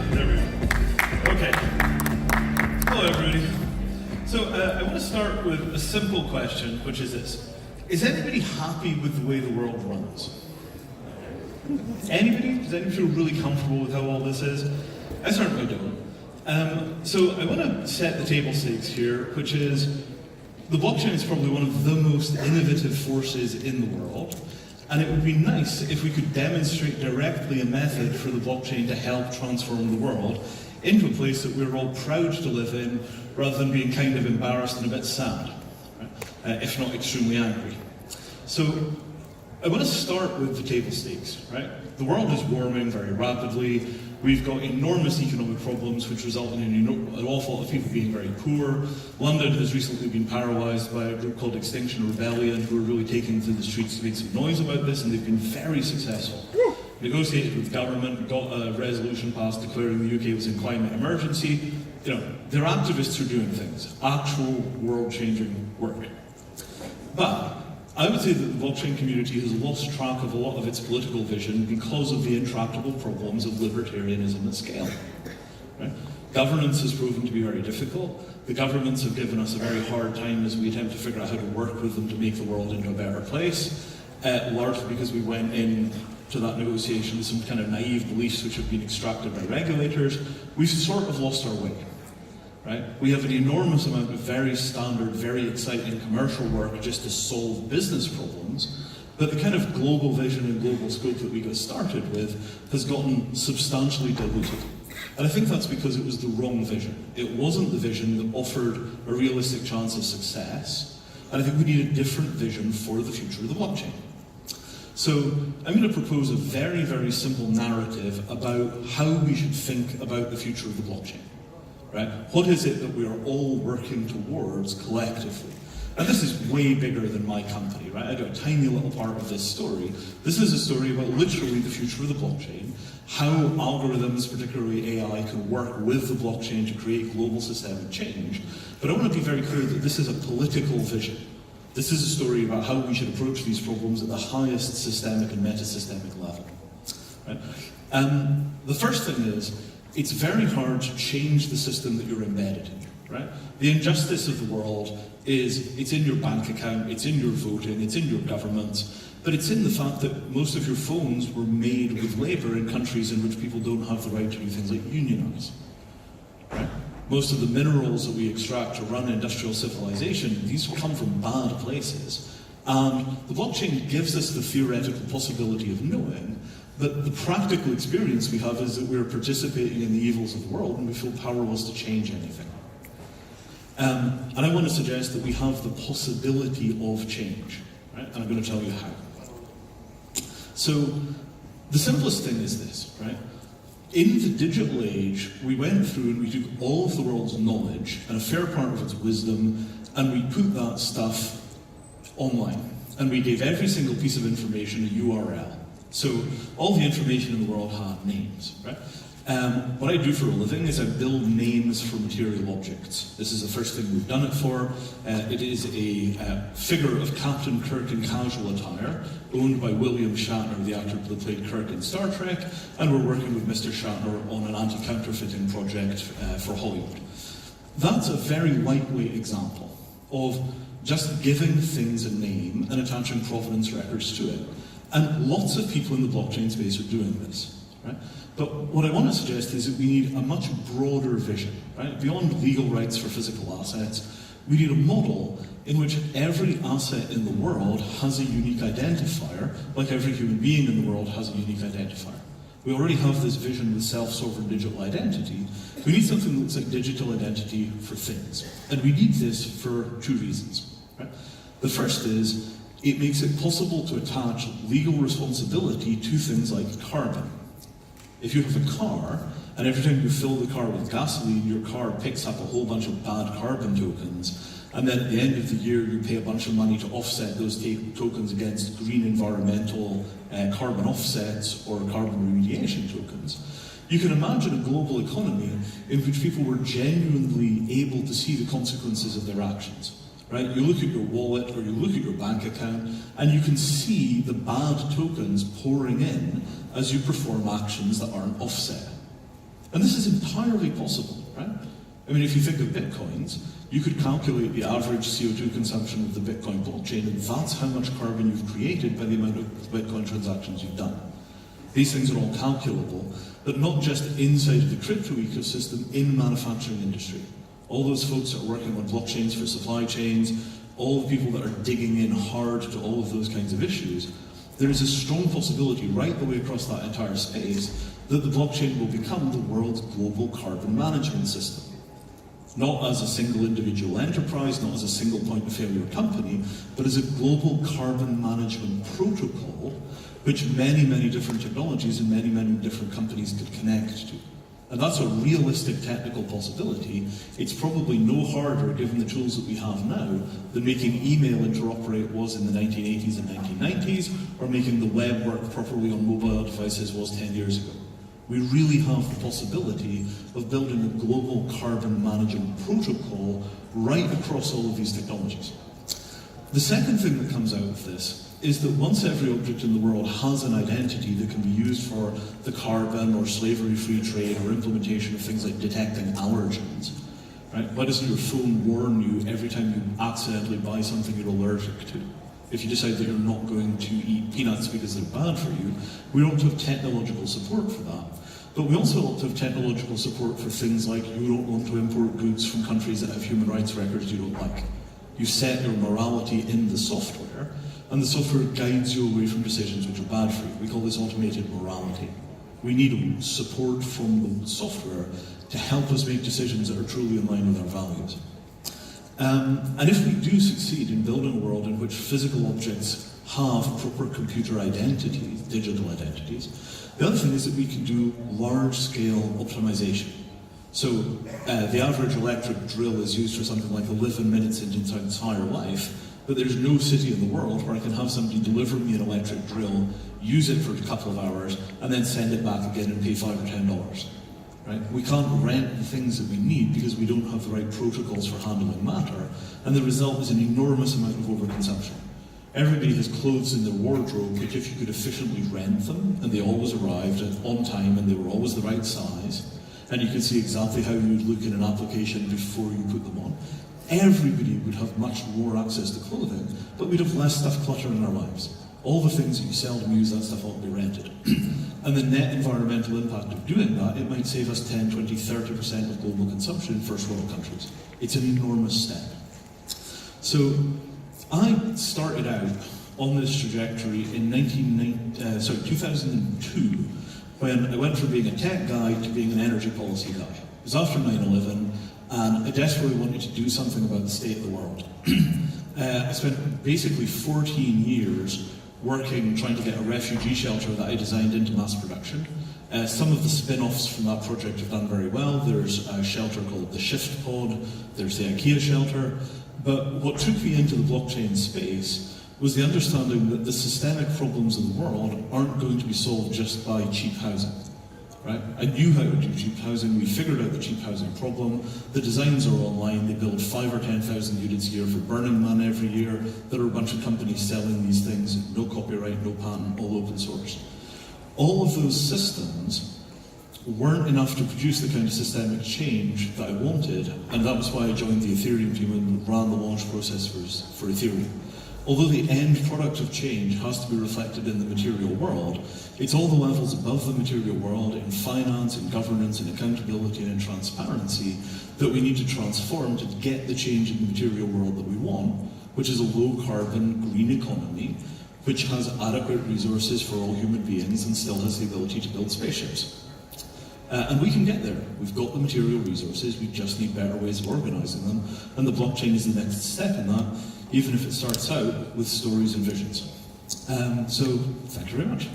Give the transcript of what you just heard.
There we go. Okay. Hello, everybody. So I want to start with a simple question, which is this. Is anybody happy with the way the world runs? Anybody? Does anybody feel really comfortable with how all this is? I certainly don't. So I want to set the table stakes here, which is the blockchain is probably one of the most innovative forces in the world. And it would be nice if we could demonstrate directly a method for the blockchain to help transform the world into a place that we're all proud to live in, rather than being kind of embarrassed and a bit sad, right? If not extremely angry. So I want to start with the table stakes, right? The world is warming very rapidly. We've got enormous economic problems which result in an awful lot of people being very poor. London has recently been paralysed by a group called Extinction Rebellion who are really taking to the streets to make some noise about this, and they've been very successful. Negotiated with government, got a resolution passed declaring the UK was in climate emergency. You know, their activists are doing things, actual world-changing work. But I would say that the blockchain community has lost track of a lot of its political vision because of the intractable problems of libertarianism at scale. Right? Governance has proven to be very difficult. The governments have given us a very hard time as we attempt to figure out how to work with them to make the world into a better place, largely because we went in to that negotiation with some kind of naive beliefs which have been extracted by regulators. We've sort of lost our way. Right? We have an enormous amount of very standard, very exciting commercial work just to solve business problems, but the kind of global vision and global scope that we got started with has gotten substantially diluted. And I think that's because it was the wrong vision. It wasn't the vision that offered a realistic chance of success, and I think we need a different vision for the future of the blockchain. So I'm going to propose a very, very simple narrative about how we should think about the future of the blockchain. Right? What is it that we are all working towards collectively? And this is way bigger than my company, right? I do a tiny little part of this story. This is a story about literally the future of the blockchain, how algorithms, particularly AI, can work with the blockchain to create global systemic change. But I want to be very clear that this is a political vision. This is a story about how we should approach these problems at the highest systemic and meta-systemic level. Right? The first thing is, it's very hard to change the system that you're embedded in, right? The injustice of the world is, it's in your bank account, it's in your voting, it's in your government, but it's in the fact that most of your phones were made with labour in countries in which people don't have the right to do things like unionise, right? Most of the minerals that we extract to run industrial civilization, these come from bad places. And the blockchain gives us the theoretical possibility of knowing, but the practical experience we have is that we're participating in the evils of the world and we feel powerless to change anything. And I want to suggest that we have the possibility of change, right? And I'm going to tell you how. So the simplest thing is this, right? In the digital age, we went through and we took all of the world's knowledge and a fair part of its wisdom, and we put that stuff online. And we gave every single piece of information a URL. So all the information in the world had names, right? What I do for a living is I build names for material objects. This is the first thing we've done it for. It is a figure of Captain Kirk in casual attire, owned by William Shatner, the actor that played Kirk in Star Trek, and we're working with Mr. Shatner on an anti-counterfeiting project for Hollywood. That's a very lightweight example of just giving things a name and attaching provenance records to it. And lots of people in the blockchain space are doing this, right? But what I want to suggest is that we need a much broader vision, right? Beyond legal rights for physical assets, we need a model in which every asset in the world has a unique identifier, like every human being in the world has a unique identifier. We already have this vision with self-sovereign digital identity. We need something that looks like digital identity for things. And we need this for two reasons, right? The first is, it makes it possible to attach legal responsibility to things like carbon. If you have a car, and every time you fill the car with gasoline, your car picks up a whole bunch of bad carbon tokens, and then at the end of the year you pay a bunch of money to offset those tokens against green environmental carbon offsets or carbon remediation tokens. You can imagine a global economy in which people were genuinely able to see the consequences of their actions. Right? You look at your wallet or you look at your bank account and you can see the bad tokens pouring in as you perform actions that aren't offset. And this is entirely possible, right? I mean, if you think of bitcoins, you could calculate the average CO2 consumption of the Bitcoin blockchain, and that's how much carbon you've created by the amount of Bitcoin transactions you've done. These things are all calculable, but not just inside of the crypto ecosystem, in manufacturing industry. All those folks that are working on blockchains for supply chains, all the people that are digging in hard to all of those kinds of issues, there is a strong possibility right the way across that entire space that the blockchain will become the world's global carbon management system. Not as a single individual enterprise, not as a single point of failure company, but as a global carbon management protocol which many, many different technologies and many, many different companies could connect to. And that's a realistic technical possibility. It's probably no harder, given the tools that we have now, than making email interoperate was in the 1980s and 1990s, or making the web work properly on mobile devices was 10 years ago. We really have the possibility of building a global carbon management protocol right across all of these technologies. The second thing that comes out of this is that once every object in the world has an identity that can be used for the carbon or slavery-free trade or implementation of things like detecting allergens, right? Why doesn't your phone warn you every time you accidentally buy something you're allergic to? If you decide that you're not going to eat peanuts because they're bad for you, we ought to have technological support for that. But we also ought to have technological support for things like you don't want to import goods from countries that have human rights records you don't like. You set your morality in the software, and the software guides you away from decisions which are bad for you. We call this automated morality. We need support from the software to help us make decisions that are truly in line with our values. And if we do succeed in building a world in which physical objects have proper computer identities, digital identities, the other thing is that we can do large-scale optimization. So the average electric drill is used for something like 11 minutes in its entire life, but there's no city in the world where I can have somebody deliver me an electric drill, use it for a couple of hours, and then send it back again and pay $5 or $10. Right? We can't rent the things that we need because we don't have the right protocols for handling matter, and the result is an enormous amount of overconsumption. Everybody has clothes in their wardrobe which, if you could efficiently rent them, and they always arrived on time and they were always the right size, and you could see exactly how you would look in an application before you put them on, everybody would have much more access to clothing, but we'd have less stuff cluttering in our lives. All the things that you seldom use, that stuff ought to be rented. And the net environmental impact of doing that, it might save us 10, 20, 30% of global consumption in first world countries. It's an enormous step. So I started out on this trajectory in 2002, when I went from being a tech guy to being an energy policy guy. It was after 9/11, and I desperately wanted to do something about the state of the world. I spent basically 14 years working, trying to get a refugee shelter that I designed into mass production. Some of the spin-offs from that project have done very well. There's a shelter called the Shift Pod, there's the IKEA shelter, but what took me into the blockchain space was the understanding that the systemic problems of the world aren't going to be solved just by cheap housing. Right? I knew how to do cheap housing, we figured out the cheap housing problem, the designs are online, they build 5,000 or 10,000 units a year for Burning Man every year, there are a bunch of companies selling these things, no copyright, no patent, all open source. All of those systems weren't enough to produce the kind of systemic change that I wanted, and that was why I joined the Ethereum team and ran the launch process for Ethereum. Although the end product of change has to be reflected in the material world, it's all the levels above the material world in finance, in governance, in accountability, and in transparency that we need to transform to get the change in the material world that we want, which is a low-carbon, green economy, which has adequate resources for all human beings and still has the ability to build spaceships. And we can get there. We've got the material resources, we just need better ways of organising them, and the blockchain is the next step in that, even if it starts out with stories and visions. So, thank you very much.